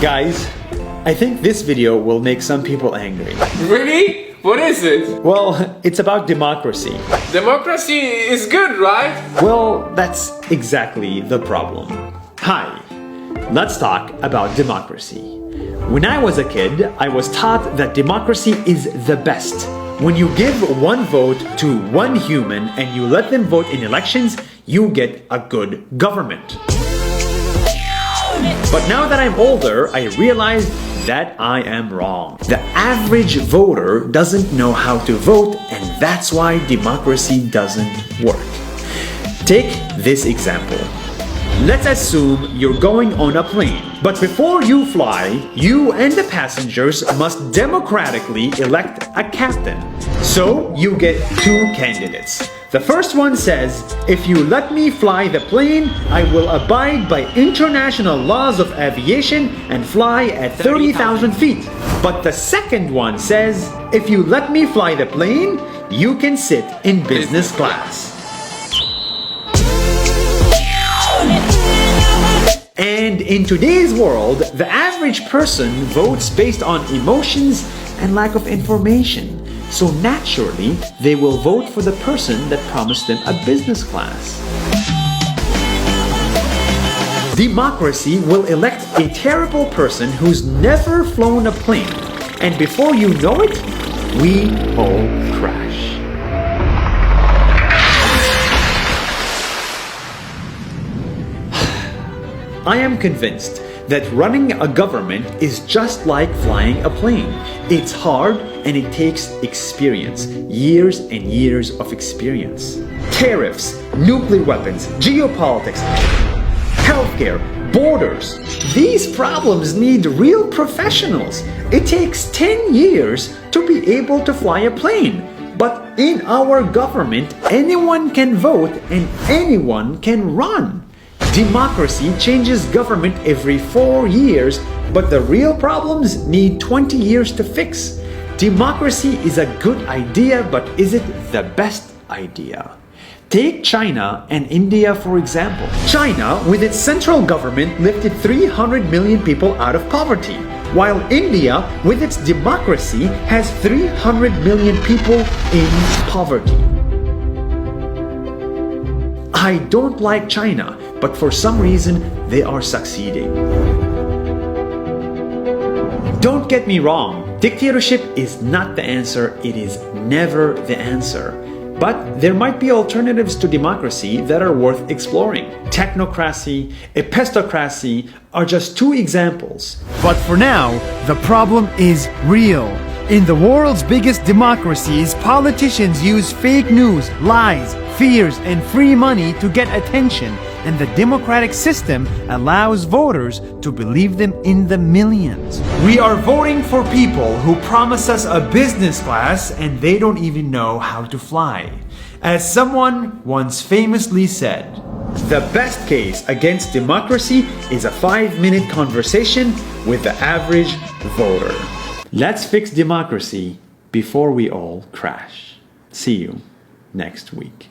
Guys, I think this video will make some people angry. Really? What is it? Well, it's about democracy. Democracy is good, right? Well, that's exactly the problem. Hi, let's talk about democracy. When I was a kid, I was taught that democracy is the best. When you give one vote to one human and you let them vote in elections, you get a good government. But now that I'm older, I realize that I am wrong. The average voter doesn't know how to vote, and that's why democracy doesn't work. Take this example. Let's assume you're going on a plane, but before you fly, you and the passengers must democratically elect a captain. So you get two candidates. The first one says, if you let me fly the plane, I will abide by international laws of aviation and fly at 30,000 feet. But the second one says, if you let me fly the plane, you can sit in business class. And in today's world, the average person votes based on emotions and lack of information. So naturally, they will vote for the person that promised them a business class. Democracy will elect a terrible person who's never flown a plane. And before you know it, we all crash. I am convinced that running a government is just like flying a plane. It's hard and it takes experience, years and years of experience. Tariffs, nuclear weapons, geopolitics, healthcare, borders. These problems need real professionals. It takes 10 years to be able to fly a plane. But in our government, anyone can vote and anyone can run. Democracy changes government every 4 years, but the real problems need 20 years to fix. Democracy is a good idea, but is it the best idea? Take China and India for example. China, with its central government, lifted 300 million people out of poverty, while India, with its democracy, has 300 million people in poverty. I don't like China, but for some reason, they are succeeding. Don't get me wrong, dictatorship is not the answer, it is never the answer. But there might be alternatives to democracy that are worth exploring. Technocracy, epistocracy are just two examples. But for now, the problem is real. In the world's biggest democracies, politicians use fake news, lies, fears, and free money to get attention, and the democratic system allows voters to believe them in the millions. We are voting for people who promise us a business class and they don't even know how to fly. As someone once famously said, the best case against democracy is a 5-minute conversation with the average voter. Let's fix democracy before we all crash. See you next week.